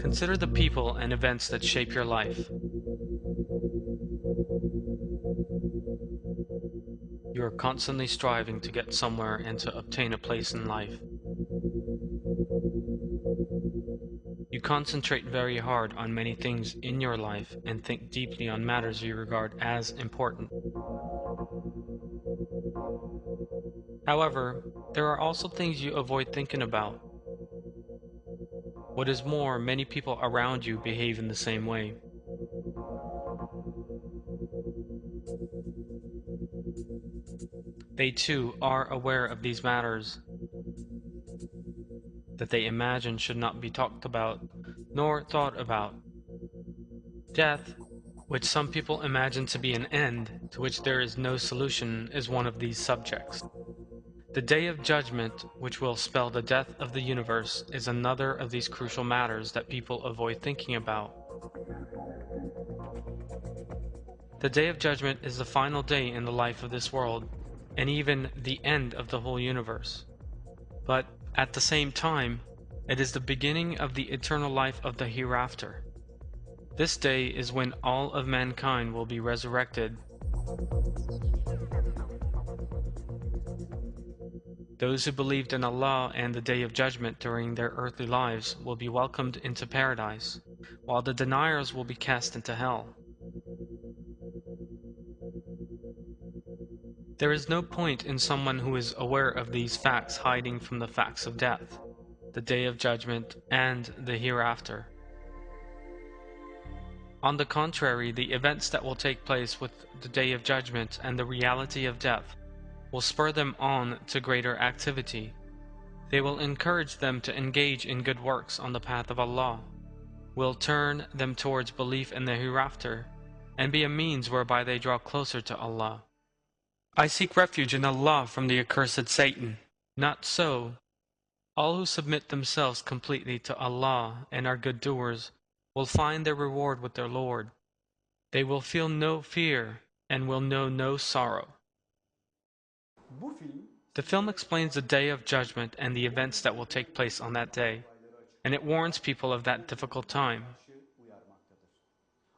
Consider the people and events that shape your life. You are constantly striving to get somewhere and to obtain a place in life. You concentrate very hard on many things in your life and think deeply on matters you regard as important. However, there are also things you avoid thinking about. What is more, many people around you behave in the same way. They too are aware of these matters that they imagine should not be talked about, nor thought about. Death, which some people imagine to be an end to which there is no solution, is one of these subjects. The Day of Judgment, which will spell the death of the universe, is another of these crucial matters that people avoid thinking about. The Day of Judgment is the final day in the life of this world, and even the end of the whole universe. But at the same time, it is the beginning of the eternal life of the hereafter. This day is when all of mankind will be resurrected. Those who believed in Allah and the Day of Judgment during their earthly lives will be welcomed into paradise, while the deniers will be cast into hell. There is no point in someone who is aware of these facts hiding from the facts of death, the Day of Judgment, and the hereafter. On the contrary, the events that will take place with the Day of Judgment and the reality of death will spur them on to greater activity. They will encourage them to engage in good works on the path of Allah, will turn them towards belief in the hereafter, and be a means whereby they draw closer to Allah. I seek refuge in Allah from the accursed Satan. Not so. All who submit themselves completely to Allah and are good doers will find their reward with their Lord. They will feel no fear and will know no sorrow. The film explains the Day of Judgment and the events that will take place on that day, and it warns people of that difficult time.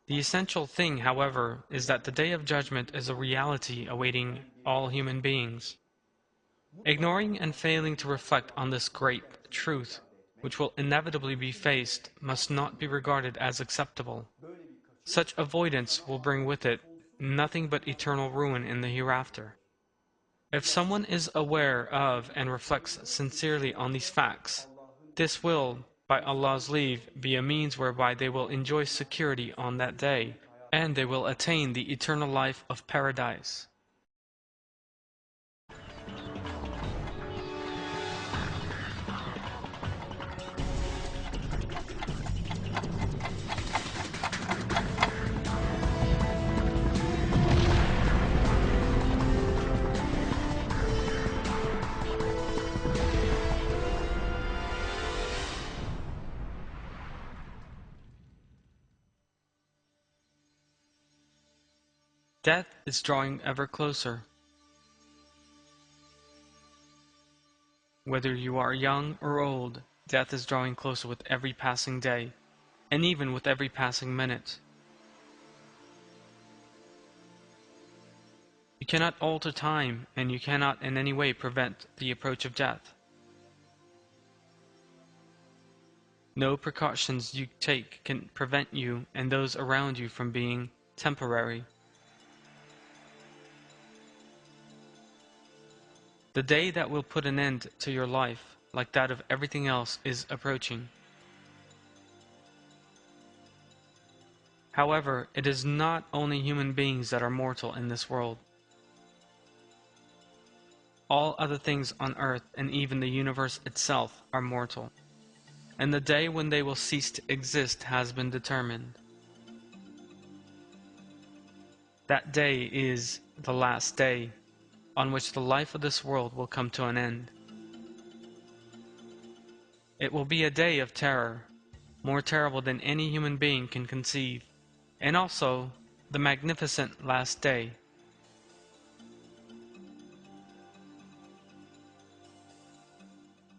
The essential thing, however, is that the Day of Judgment is a reality awaiting all human beings. Ignoring and failing to reflect on this great truth, which will inevitably be faced, must not be regarded as acceptable. Such avoidance will bring with it nothing but eternal ruin in the hereafter. If someone is aware of and reflects sincerely on these facts, this will, by Allah's leave, be a means whereby they will enjoy security on that day, and they will attain the eternal life of paradise. Death is drawing ever closer. Whether you are young or old, death is drawing closer with every passing day, and even with every passing minute. You cannot alter time, and you cannot in any way prevent the approach of death. No precautions you take can prevent you and those around you from being temporary. The day that will put an end to your life, like that of everything else, is approaching. However, it is not only human beings that are mortal in this world. all other things on earth and even the universe itself are mortal, and the day when they will cease to exist has been determined. That day is the last day, on which the life of this world will come to an end. It will be a day of terror, more terrible than any human being can conceive, and also the magnificent last day.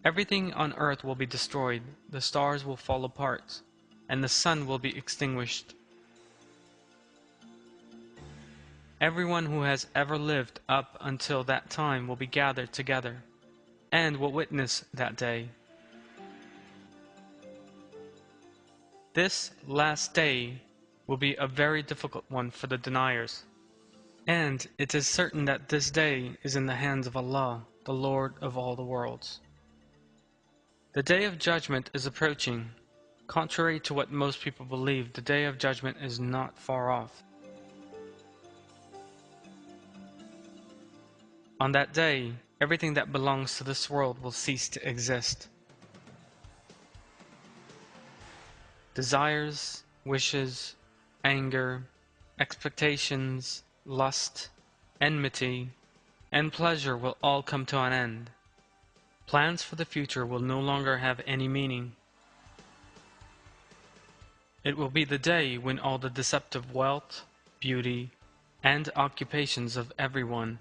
Everything on earth will be destroyed, the stars will fall apart, and the sun will be extinguished. Everyone who has ever lived up until that time will be gathered together, and will witness that day. This last day will be a very difficult one for the deniers, and it is certain that this day is in the hands of Allah, the Lord of all the worlds. The Day of Judgment is approaching. Contrary to what most people believe, the Day of Judgment is not far off. On that day, everything that belongs to this world will cease to exist. Desires, wishes, anger, expectations, lust, enmity, and pleasure will all come to an end. Plans for the future will no longer have any meaning. It will be the day when all the deceptive wealth, beauty, and occupations of everyone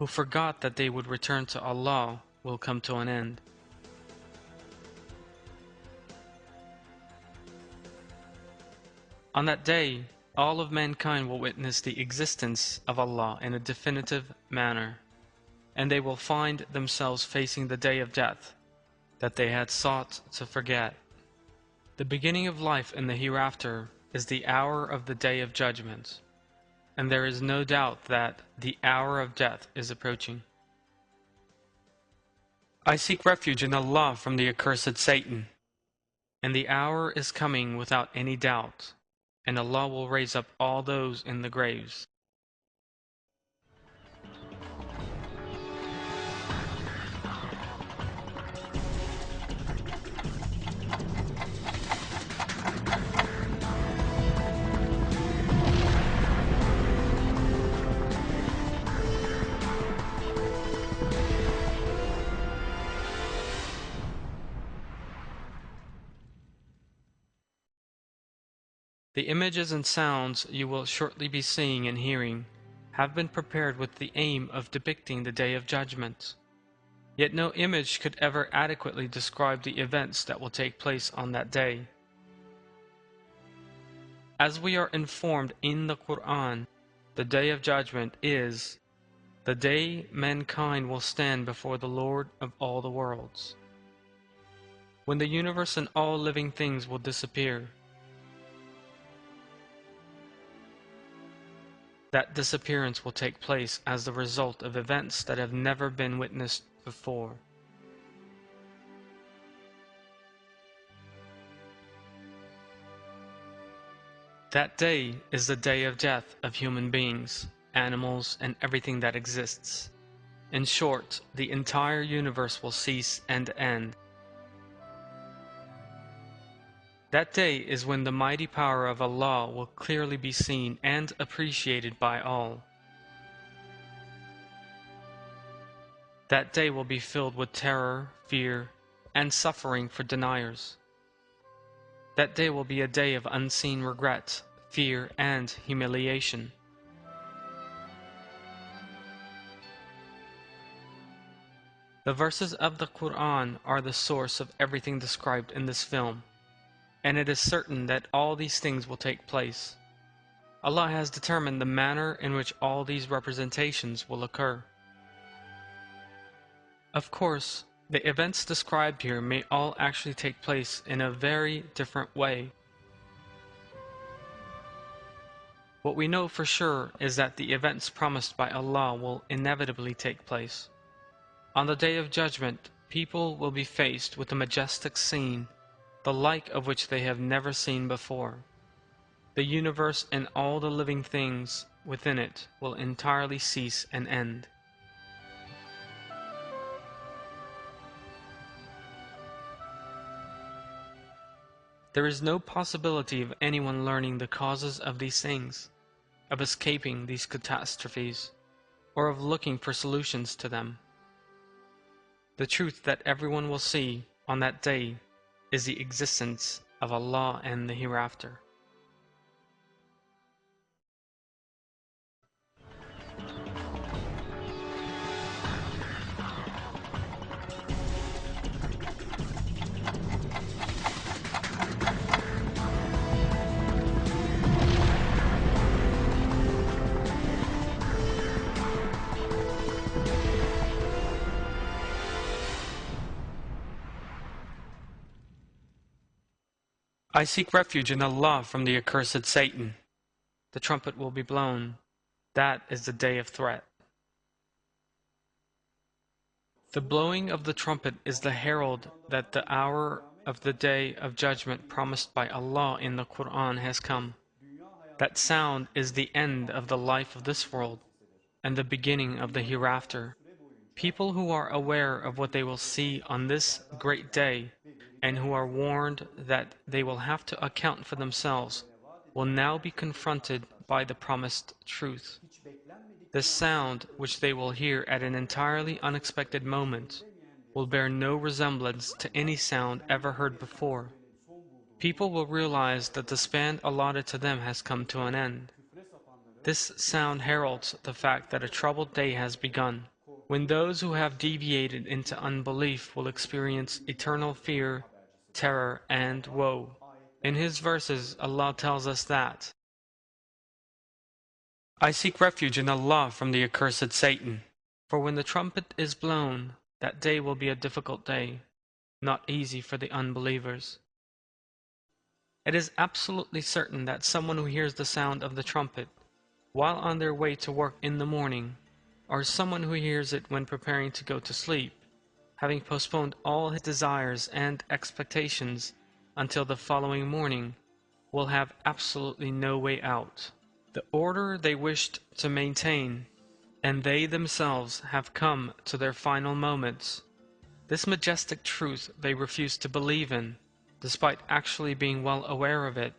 who forgot that they would return to Allah will come to an end. On that day, all of mankind will witness the existence of Allah in a definitive manner, and they will find themselves facing the day of death that they had sought to forget. The beginning of life in the hereafter is the hour of the Day of Judgment, and there is no doubt that the hour of death is approaching. I seek refuge in Allah from the accursed Satan, and the hour is coming without any doubt, and Allah will raise up all those in the graves. The images and sounds you will shortly be seeing and hearing have been prepared with the aim of depicting the Day of Judgment. Yet no image could ever adequately describe the events that will take place on that day. As we are informed in the Quran, the Day of Judgment is the day mankind will stand before the Lord of all the worlds, when the universe and all living things will disappear. That disappearance will take place as the result of events that have never been witnessed before. That day is the day of death of human beings, animals, and everything that exists. In short, the entire universe will cease and end. That day is when the mighty power of Allah will clearly be seen and appreciated by all. That day will be filled with terror, fear, and suffering for deniers. That day will be a day of unseen regret, fear, and humiliation. The verses of the Quran are the source of everything described in this film, and it is certain that all these things will take place. Allah has determined the manner in which all these representations will occur. Of course, the events described here may all actually take place in a very different way. What we know for sure is that the events promised by Allah will inevitably take place. On the Day of Judgment, people will be faced with a majestic scene, the like of which they have never seen before. The universe and all the living things within it will entirely cease and end. There is no possibility of anyone learning the causes of these things, of escaping these catastrophes, or of looking for solutions to them. The truth that everyone will see on that day is the existence of Allah and the hereafter. I seek refuge in Allah from the accursed Satan. The trumpet will be blown. That is the day of threat. The blowing of the trumpet is the herald that the hour of the day of judgment promised by Allah in the Quran has come. That sound is the end of the life of this world and the beginning of the hereafter. People who are aware of what they will see on this great day and who are warned that they will have to account for themselves will now be confronted by the promised truth. The sound which they will hear at an entirely unexpected moment will bear no resemblance to any sound ever heard before. People will realize that the span allotted to them has come to an end. This sound heralds the fact that a troubled day has begun, when those who have deviated into unbelief will experience eternal fear, terror, and woe. In His verses, Allah tells us that, I seek refuge in Allah from the accursed Satan. For when the trumpet is blown, that day will be a difficult day, not easy for the unbelievers. It is absolutely certain that someone who hears the sound of the trumpet while on their way to work in the morning, or someone who hears it when preparing to go to sleep, having postponed all his desires and expectations until the following morning, will have absolutely no way out. The order they wished to maintain, and they themselves have come to their final moments. This majestic truth they refuse to believe in, despite actually being well aware of it,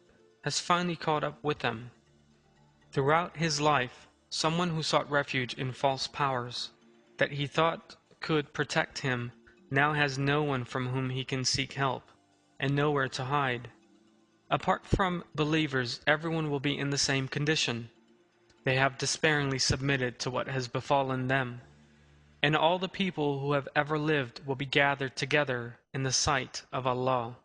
has finally caught up with them. Throughout his life, someone who sought refuge in false powers that he thought could protect him now has no one from whom he can seek help, and nowhere to hide. Apart from believers, everyone will be in the same condition. They have despairingly submitted to what has befallen them, and all the people who have ever lived will be gathered together in the sight of Allah.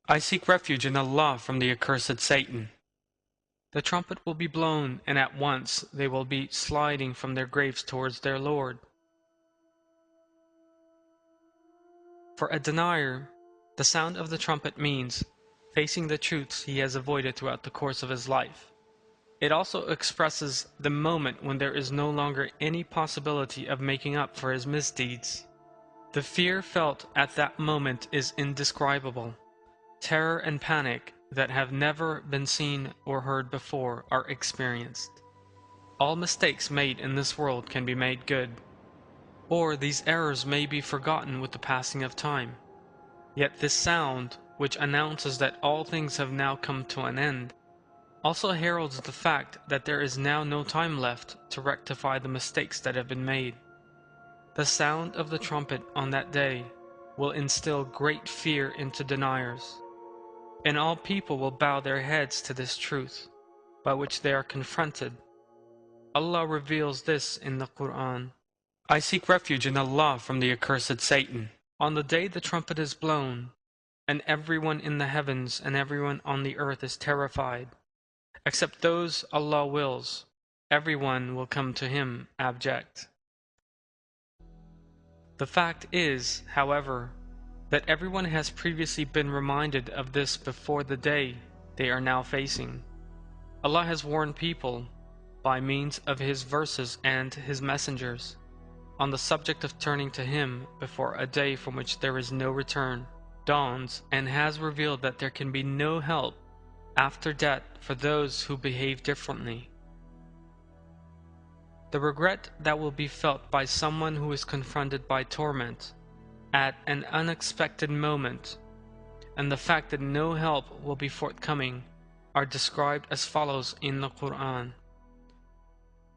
I seek refuge in Allah from the accursed Satan. The trumpet will be blown, and at once they will be sliding from their graves towards their Lord. For a denier, the sound of the trumpet means facing the truths he has avoided throughout the course of his life. It also expresses the moment when there is no longer any possibility of making up for his misdeeds. The fear felt at that moment is indescribable. Terror and panic that have never been seen or heard before are experienced. All mistakes made in this world can be made good, or these errors may be forgotten with the passing of time. Yet this sound, which announces that all things have now come to an end, also heralds the fact that there is now no time left to rectify the mistakes that have been made. The sound of the trumpet on that day will instill great fear into deniers, and all people will bow their heads to this truth, by which they are confronted. Allah reveals this in the Quran. I seek refuge in Allah from the accursed Satan. On the day the trumpet is blown, and everyone in the heavens and everyone on the earth is terrified, except those Allah wills, everyone will come to Him abject. The fact is, however, that everyone has previously been reminded of this before the day they are now facing. Allah has warned people, by means of His verses and His messengers, on the subject of turning to Him before a day from which there is no return dawns, and has revealed that there can be no help after death for those who behave differently. The regret that will be felt by someone who is confronted by torment, at an unexpected moment, and the fact that no help will be forthcoming are described as follows in the Quran.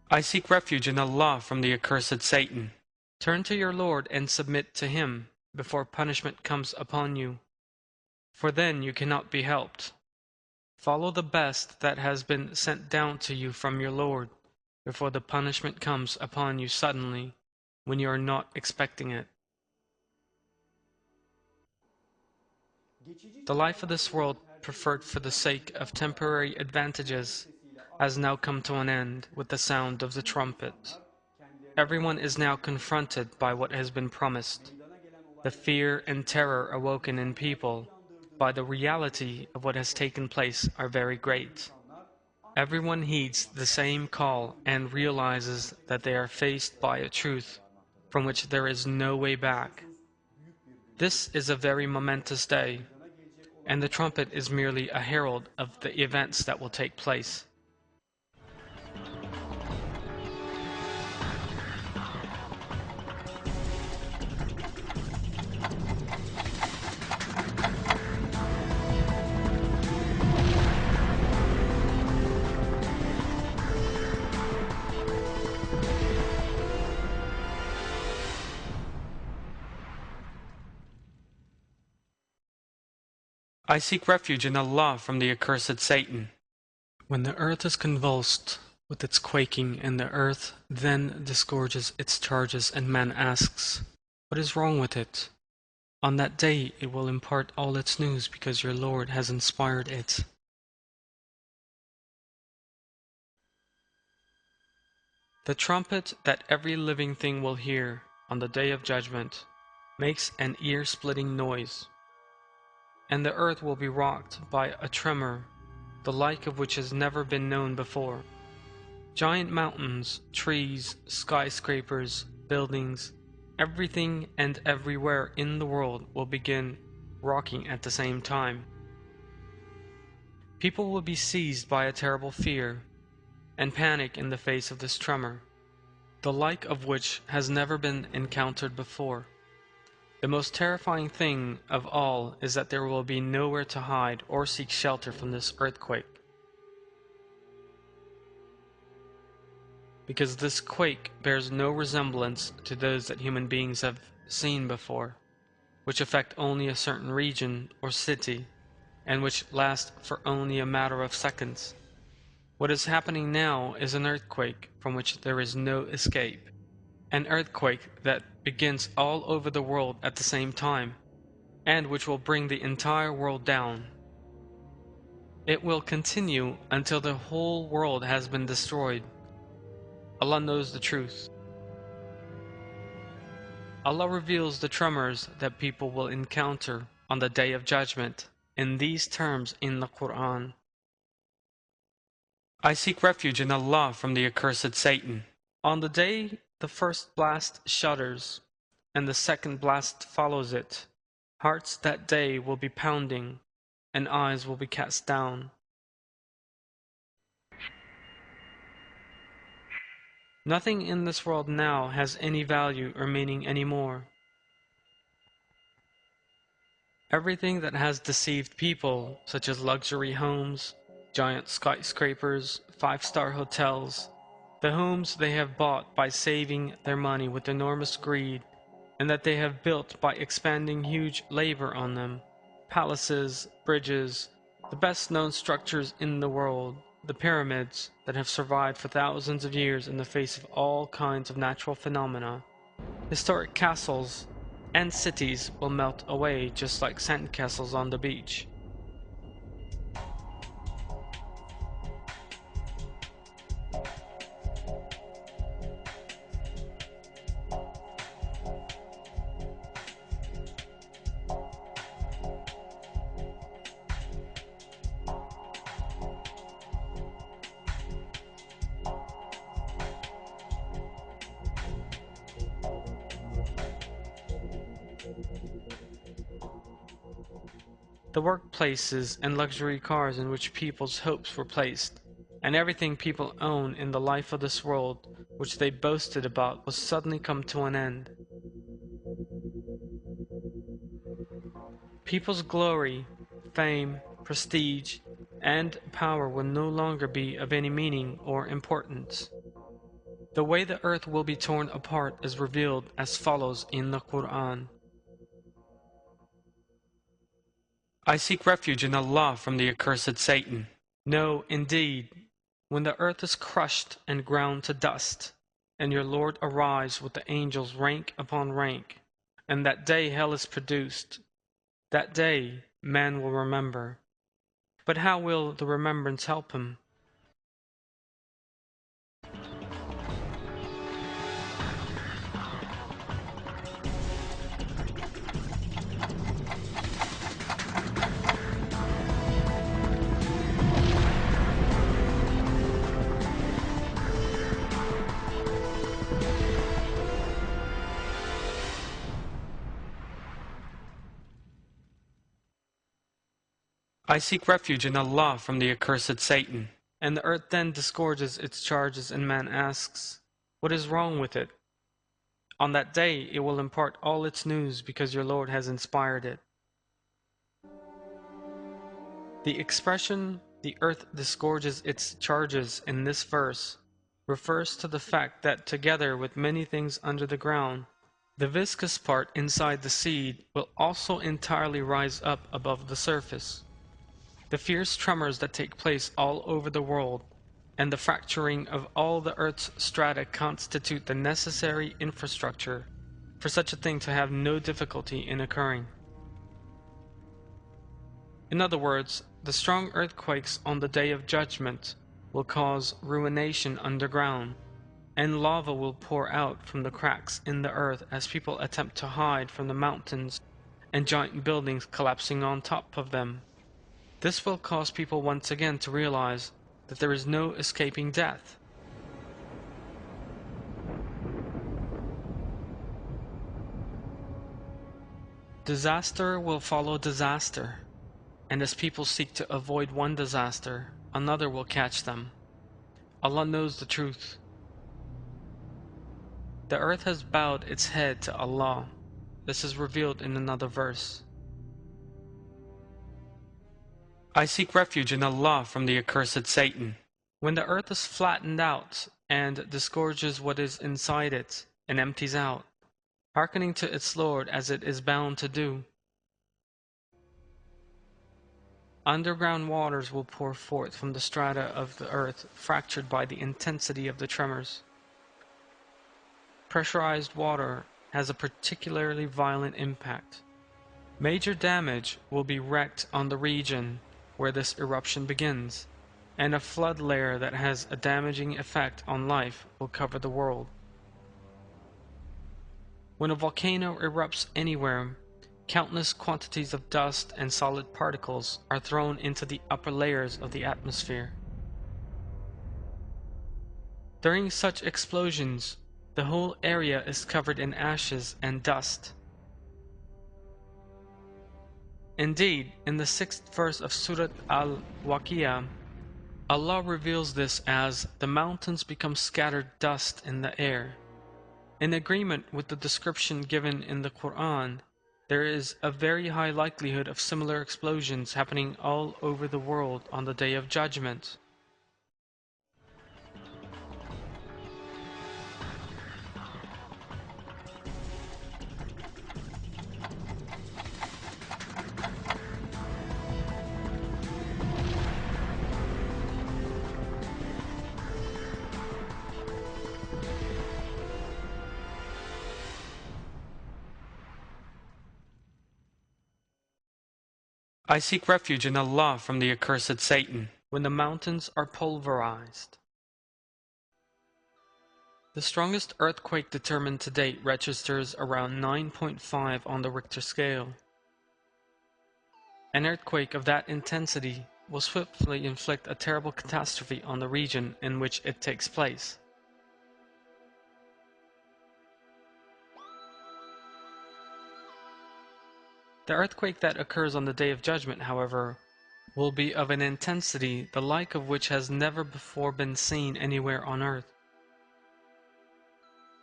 I seek refuge in Allah from the accursed Satan. Turn to your Lord and submit to him before punishment comes upon you, for then you cannot be helped. Follow the best that has been sent down to you from your Lord before the punishment comes upon you suddenly when you are not expecting it. The life of this world, preferred for the sake of temporary advantages, has now come to an end with the sound of the trumpet. Everyone is now confronted by what has been promised. The fear and terror awoken in people by the reality of what has taken place are very great. Everyone heeds the same call and realizes that they are faced by a truth from which there is no way back. This is a very momentous day, and the trumpet is merely a herald of the events that will take place. I seek refuge in Allah from the accursed Satan. When the earth is convulsed with its quaking and the earth then disgorges its charges and man asks, what is wrong with it? On that day it will impart all its news because your Lord has inspired it. The trumpet that every living thing will hear on the day of judgment makes an ear-splitting noise, and the earth will be rocked by a tremor, the like of which has never been known before. Giant mountains, trees, skyscrapers, buildings, everything and everywhere in the world will begin rocking at the same time. People will be seized by a terrible fear and panic in the face of this tremor, the like of which has never been encountered before. The most terrifying thing of all is that there will be nowhere to hide or seek shelter from this earthquake, because this quake bears no resemblance to those that human beings have seen before, which affect only a certain region or city, and which last for only a matter of seconds. What is happening now is an earthquake from which there is no escape. An earthquake that begins all over the world at the same time, and which will bring the entire world down. It will continue until the whole world has been destroyed. Allah knows the truth. Allah reveals the tremors that people will encounter on the Day of Judgment in these terms in the Quran. I seek refuge in Allah from the accursed Satan. On the day the first blast shudders, and the second blast follows it, hearts that day will be pounding, and eyes will be cast down. Nothing in this world now has any value or meaning anymore. Everything that has deceived people, such as luxury homes, giant skyscrapers, five-star hotels, the homes they have bought by saving their money with enormous greed, and that they have built by expanding huge labor on them, palaces, bridges, the best-known structures in the world, the pyramids that have survived for thousands of years in the face of all kinds of natural phenomena, historic castles, and cities will melt away just like sandcastles on the beach. The workplaces and luxury cars in which people's hopes were placed, and everything people own in the life of this world which they boasted about will suddenly come to an end. People's glory, fame, prestige, and power will no longer be of any meaning or importance. The way the earth will be torn apart is revealed as follows in the Quran. I seek refuge in Allah from the accursed Satan. No, indeed, when the earth is crushed and ground to dust, and your Lord arrives with the angels rank upon rank, and that day hell is produced, that day man will remember. But how will the remembrance help him? I seek refuge in Allah from the accursed Satan. And the earth then disgorges its charges, and man asks, what is wrong with it? On that day it will impart all its news because your Lord has inspired it. The expression, the earth disgorges its charges in this verse, refers to the fact that together with many things under the ground, the viscous part inside the seed will also entirely rise up above the surface. The fierce tremors that take place all over the world and the fracturing of all the Earth's strata constitute the necessary infrastructure for such a thing to have no difficulty in occurring. In other words, the strong earthquakes on the Day of Judgment will cause ruination underground, and lava will pour out from the cracks in the earth as people attempt to hide from the mountains and giant buildings collapsing on top of them. This will cause people once again to realize that there is no escaping death. Disaster will follow disaster, and as people seek to avoid one disaster, another will catch them. Allah knows the truth. The earth has bowed its head to Allah. This is revealed in another verse. I seek refuge in Allah from the accursed Satan. When the earth is flattened out and disgorges what is inside it and empties out, hearkening to its Lord as it is bound to do, underground waters will pour forth from the strata of the earth fractured by the intensity of the tremors. Pressurized water has a particularly violent impact. Major damage will be wreaked on the region where this eruption begins, and a flood layer that has a damaging effect on life will cover the world. When a volcano erupts anywhere, countless quantities of dust and solid particles are thrown into the upper layers of the atmosphere. During such explosions, the whole area is covered in ashes and dust. Indeed, in the 6th verse of Surat al-Waqiyah, Allah reveals this as the mountains become scattered dust in the air. In agreement with the description given in the Quran, there is a very high likelihood of similar explosions happening all over the world on the Day of Judgment. I seek refuge in Allah from the accursed Satan, when the mountains are pulverized. The strongest earthquake determined to date registers around 9.5 on the Richter scale. An earthquake of that intensity will swiftly inflict a terrible catastrophe on the region in which it takes place. The earthquake that occurs on the Day of Judgment, however, will be of an intensity the like of which has never before been seen anywhere on earth.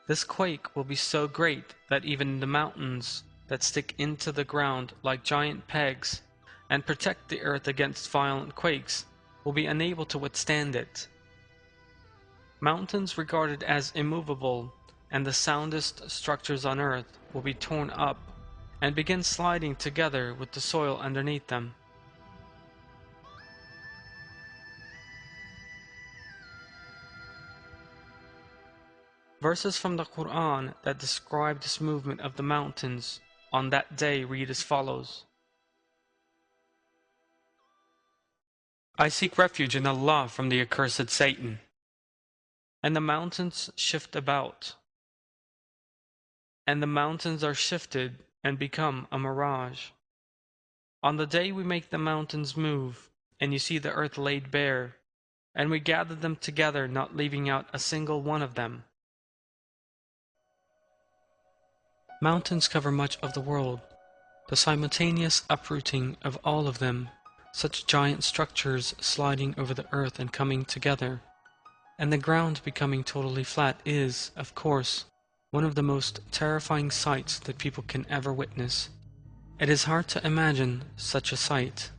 This quake will be so great that even the mountains that stick into the ground like giant pegs and protect the earth against violent quakes will be unable to withstand it. Mountains regarded as immovable and the soundest structures on earth will be torn up and begin sliding together with the soil underneath them. Verses from the Quran that describe this movement of the mountains on that day read as follows. I seek refuge in Allah from the accursed Satan. And the mountains shift about. And the mountains are shifted and become a mirage. On the day we make the mountains move, and you see the earth laid bare, and we gather them together, not leaving out a single one of them. Mountains cover much of the world. The simultaneous uprooting of all of them, such giant structures sliding over the earth and coming together, and the ground becoming totally flat is, of course, one of the most terrifying sights that people can ever witness. It is hard to imagine such a sight.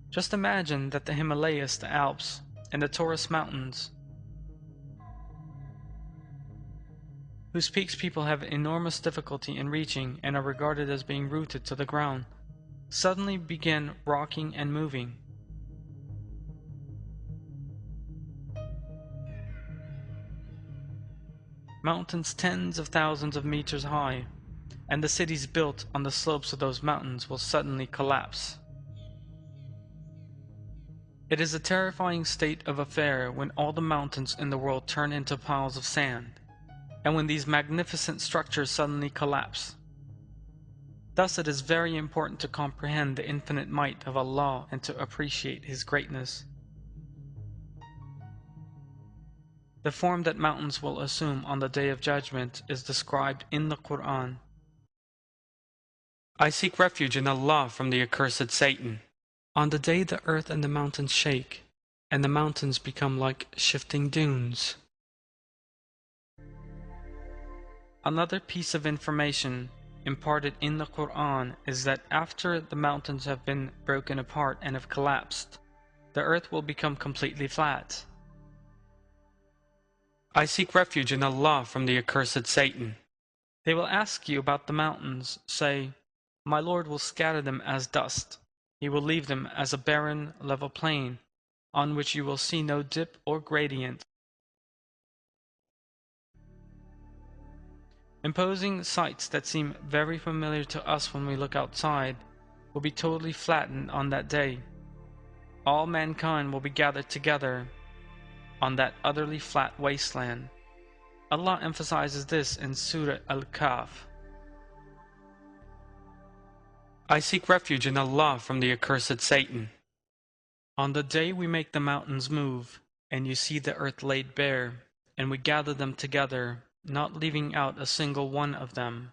Just imagine that the Himalayas, the Alps, and the Taurus Mountains, whose peaks people have enormous difficulty in reaching and are regarded as being rooted to the ground, suddenly begin rocking and moving. Mountains tens of thousands of meters high, and the cities built on the slopes of those mountains will suddenly collapse. It is a terrifying state of affair when all the mountains in the world turn into piles of sand, and when these magnificent structures suddenly collapse. Thus it is very important to comprehend the infinite might of Allah and to appreciate His greatness. The form that mountains will assume on the Day of Judgment is described in the Quran. I seek refuge in Allah from the accursed Satan. On the day the earth and the mountains shake, and the mountains become like shifting dunes. Another piece of information imparted in the Quran is that after the mountains have been broken apart and have collapsed, the earth will become completely flat. I seek refuge in Allah from the accursed Satan. They will ask you about the mountains, say, My Lord will scatter them as dust. He will leave them as a barren, level plain, on which you will see no dip or gradient. Imposing sights that seem very familiar to us when we look outside will be totally flattened on that day. All mankind will be gathered together on that utterly flat wasteland. Allah emphasizes this in Surah Al-Kahf. I seek refuge in Allah from the accursed Satan. On the day we make the mountains move, and you see the earth laid bare, and we gather them together, not leaving out a single one of them.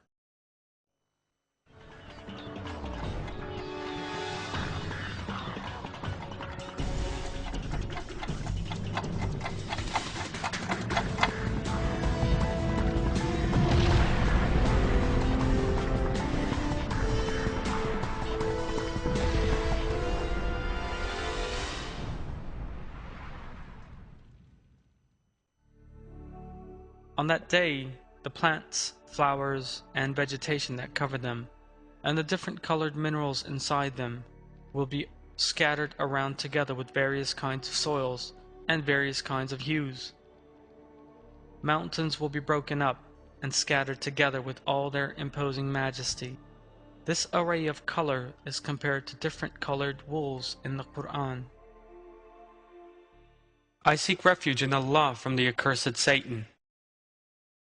On that day, the plants, flowers, and vegetation that cover them, and the different colored minerals inside them, will be scattered around together with various kinds of soils and various kinds of hues. Mountains will be broken up and scattered together with all their imposing majesty. This array of color is compared to different colored wools in the Quran. I seek refuge in Allah from the accursed Satan.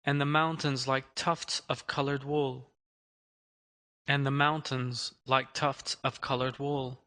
And the mountains like tufts of colored wool. And the mountains like tufts of colored wool.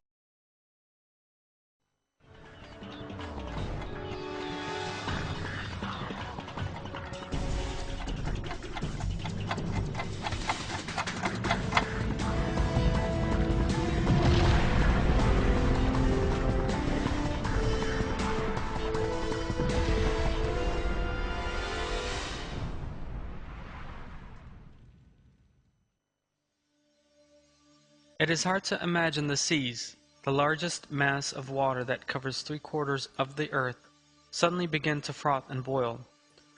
It is hard to imagine the seas, the largest mass of water that covers 3/4 of the earth, suddenly begin to froth and boil.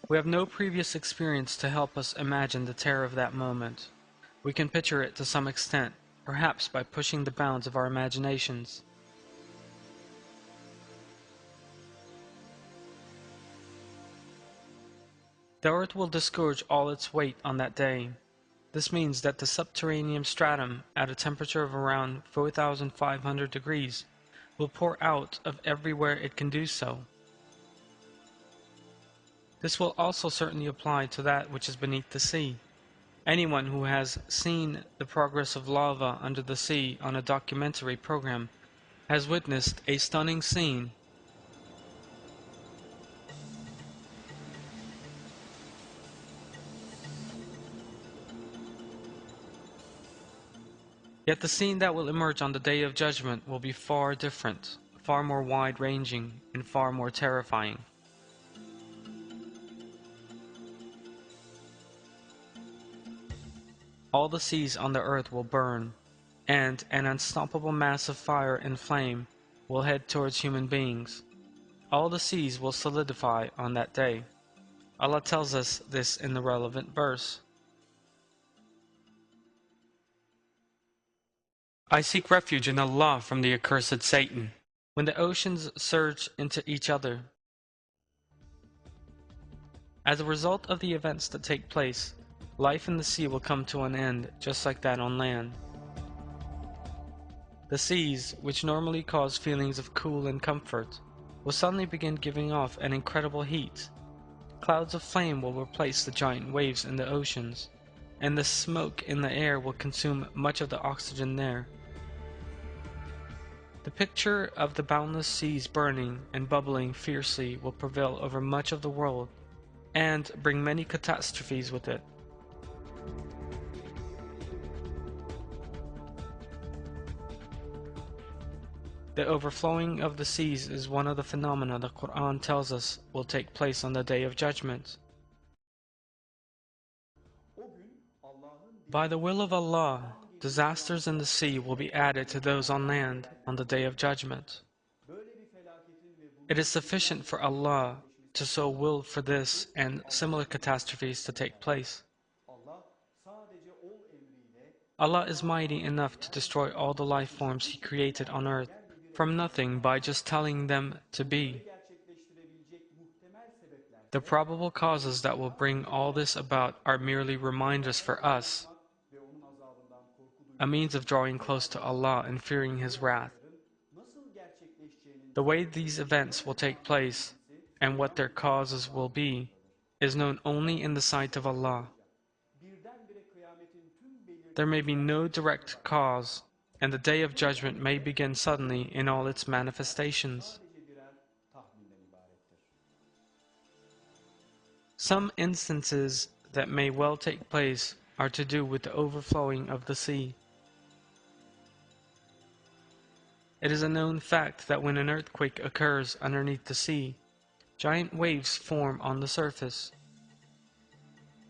We have no previous experience to help us imagine the terror of that moment. We can picture it to some extent, perhaps by pushing the bounds of our imaginations. The earth will disgorge all its weight on that day. This means that the subterranean stratum, at a temperature of around 4,500 degrees, will pour out of everywhere it can do so. This will also certainly apply to that which is beneath the sea. Anyone who has seen the progress of lava under the sea on a documentary program has witnessed a stunning scene. Yet the scene that will emerge on the Day of Judgment will be far different, far more wide-ranging, and far more terrifying. All the seas on the earth will burn, and an unstoppable mass of fire and flame will head towards human beings. All the seas will solidify on that day. Allah tells us this in the relevant verse. I seek refuge in Allah from the accursed Satan. When the oceans surge into each other. As a result of the events that take place, life in the sea will come to an end, just like that on land. The seas, which normally cause feelings of cool and comfort, will suddenly begin giving off an incredible heat. Clouds of flame will replace the giant waves in the oceans, and the smoke in the air will consume much of the oxygen there. The picture of the boundless seas burning and bubbling fiercely will prevail over much of the world, and bring many catastrophes with it. The overflowing of the seas is one of the phenomena the Quran tells us will take place on the Day of Judgment. By the will of Allah, disasters in the sea will be added to those on land on the Day of Judgment. It is sufficient for Allah to so will for this and similar catastrophes to take place. Allah is mighty enough to destroy all the life forms He created on earth from nothing by just telling them to be. The probable causes that will bring all this about are merely reminders for us, a means of drawing close to Allah and fearing His wrath. The way these events will take place and what their causes will be is known only in the sight of Allah. There may be no direct cause, and the Day of Judgment may begin suddenly in all its manifestations. Some instances that may well take place are to do with the overflowing of the sea. It is a known fact that when an earthquake occurs underneath the sea, giant waves form on the surface.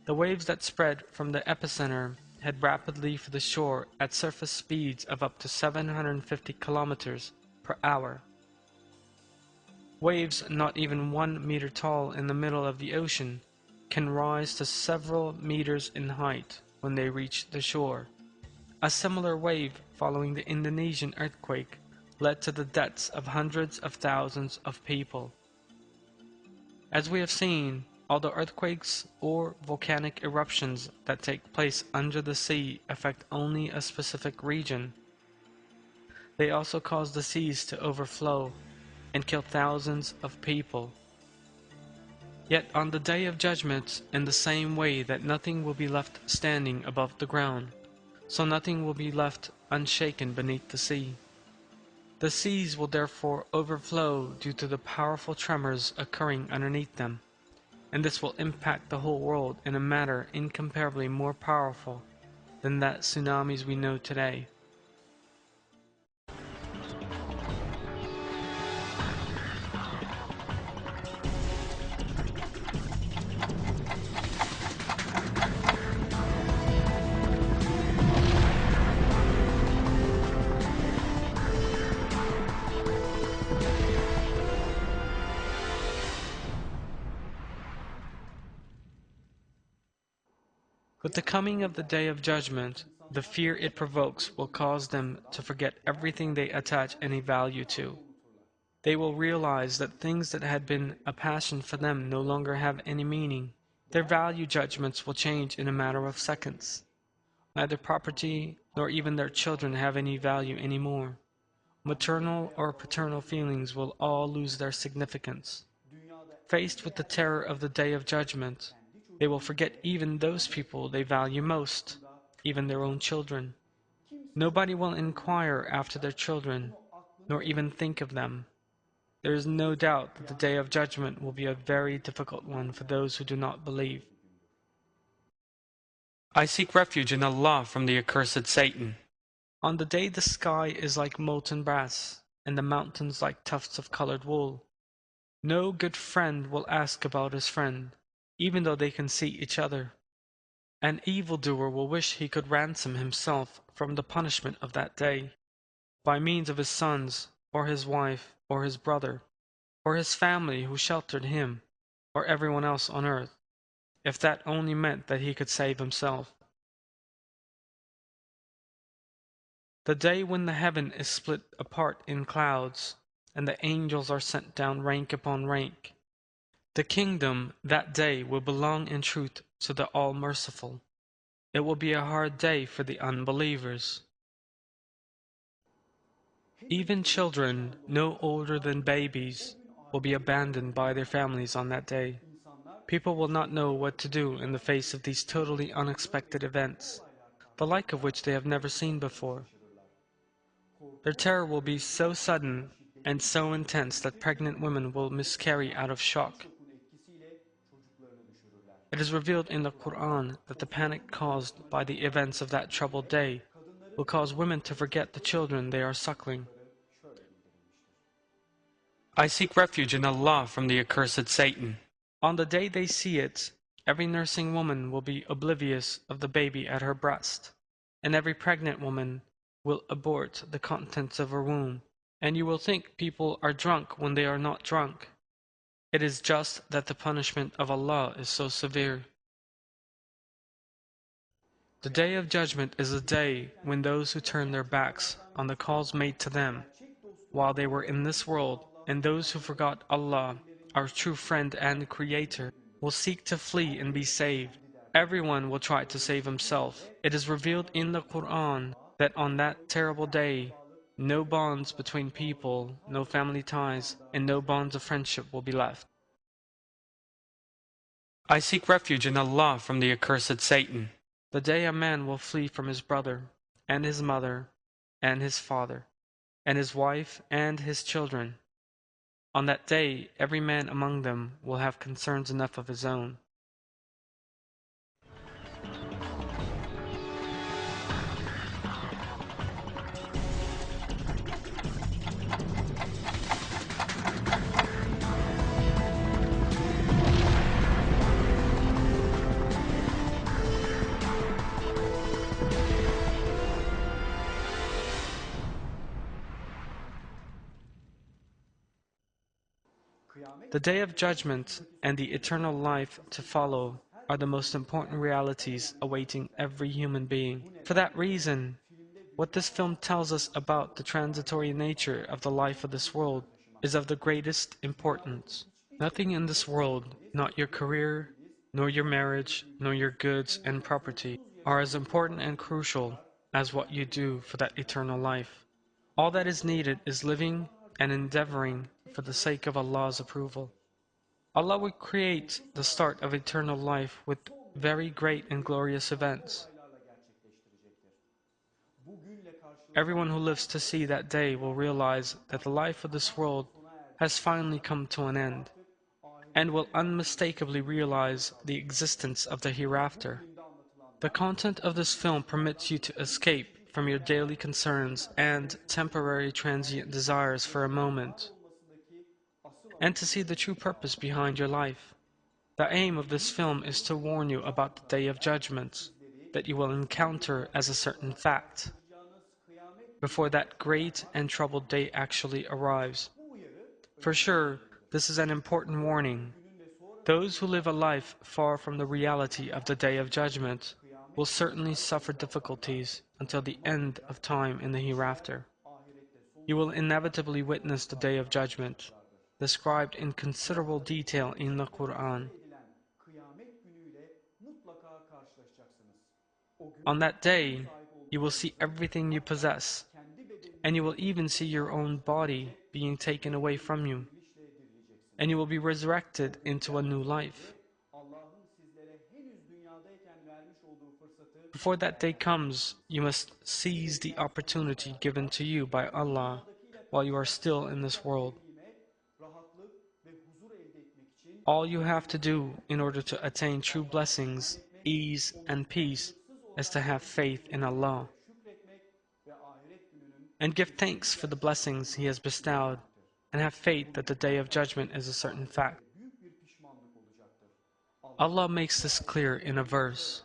The waves that spread from the epicenter head rapidly for the shore at surface speeds of up to 750 kilometers per hour. Waves not even 1 meter tall in the middle of the ocean can rise to several meters in height when they reach the shore. A similar wave following the Indonesian earthquake led to the deaths of hundreds of thousands of people. As we have seen, although earthquakes or volcanic eruptions that take place under the sea affect only a specific region, they also cause the seas to overflow and kill thousands of people. Yet on the Day of Judgment, in the same way that nothing will be left standing above the ground, so nothing will be left unshaken beneath the sea. The seas will therefore overflow due to the powerful tremors occurring underneath them, and this will impact the whole world in a manner incomparably more powerful than that tsunamis we know today. With the coming of the day of judgment, the fear it provokes will cause them to forget everything they attach any value to. They will realize that things that had been a passion for them no longer have any meaning. Their value judgments will change in a matter of seconds. Neither property nor even their children have any value anymore. Maternal or paternal feelings will all lose their significance. Faced with the terror of the day of judgment, they will forget even those people they value most, even their own children. Nobody will inquire after their children, nor even think of them. There is no doubt that the day of judgment will be a very difficult one for those who do not believe. I seek refuge in Allah from the accursed Satan. On the day the sky is like molten brass, and the mountains like tufts of colored wool. No good friend will ask about his friend, even though they can see each other. An evildoer will wish he could ransom himself from the punishment of that day, by means of his sons, or his wife, or his brother, or his family who sheltered him, or everyone else on earth, if that only meant that he could save himself. The day when the heaven is split apart in clouds, and the angels are sent down rank upon rank. The kingdom that day will belong in truth to the All-Merciful. It will be a hard day for the unbelievers. Even children no older than babies will be abandoned by their families on that day. People will not know what to do in the face of these totally unexpected events, the like of which they have never seen before. Their terror will be so sudden and so intense that pregnant women will miscarry out of shock. It is revealed in the Quran that the panic caused by the events of that troubled day will cause women to forget the children they are suckling. I seek refuge in Allah from the accursed Satan. On the day they see it, every nursing woman will be oblivious of the baby at her breast, and every pregnant woman will abort the contents of her womb, and you will think people are drunk when they are not drunk. It is just that the punishment of Allah is so severe. The day of judgment is a day when those who turn their backs on the calls made to them while they were in this world, and those who forgot Allah, our true friend and creator, will seek to flee and be saved. Everyone will try to save himself. It is revealed in the Quran that on that terrible day, no bonds between people, no family ties, and no bonds of friendship will be left. I seek refuge in Allah from the accursed Satan. The day a man will flee from his brother, and his mother, and his father, and his wife, and his children. On that day, every man among them will have concerns enough of his own. The day of judgment and the eternal life to follow are the most important realities awaiting every human being. For that reason, what this film tells us about the transitory nature of the life of this world is of the greatest importance. Nothing in this world, not your career, nor your marriage, nor your goods and property, are as important and crucial as what you do for that eternal life. All that is needed is living and endeavoring for the sake of Allah's approval. Allah will create the start of eternal life with very great and glorious events. Everyone who lives to see that day will realize that the life of this world has finally come to an end, and will unmistakably realize the existence of the hereafter. The content of this film permits you to escape from your daily concerns and temporary transient desires for a moment, and to see the true purpose behind your life. The aim of this film is to warn you about the day of judgment that you will encounter as a certain fact before that great and troubled day actually arrives. For sure, this is an important warning. Those who live a life far from the reality of the day of judgment will certainly suffer difficulties until the end of time in the hereafter. You will inevitably witness the day of judgment, described in considerable detail in the Quran. On that day, you will see everything you possess, and you will even see your own body being taken away from you, and you will be resurrected into a new life. Before that day comes, you must seize the opportunity given to you by Allah while you are still in this world. All you have to do in order to attain true blessings, ease, and peace is to have faith in Allah and give thanks for the blessings He has bestowed, and have faith that the day of judgment is a certain fact. Allah makes this clear in a verse.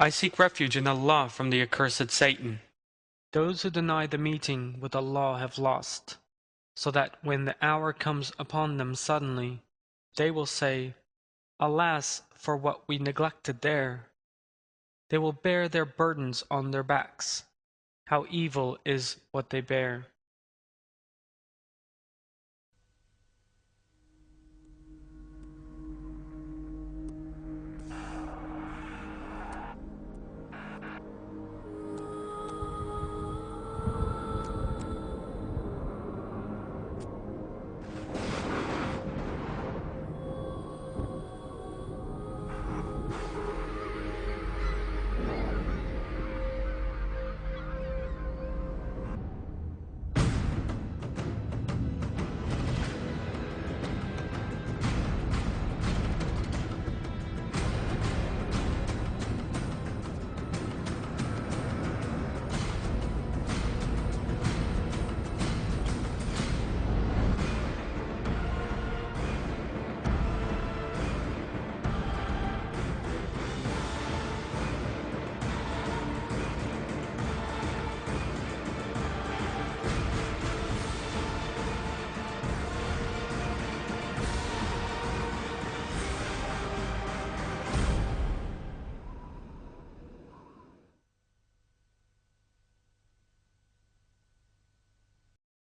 I seek refuge in Allah from the accursed Satan. Those who deny the meeting with Allah have lost, so that when the hour comes upon them suddenly, they will say, Alas for what we neglected there! They will bear their burdens on their backs. How evil is what they bear!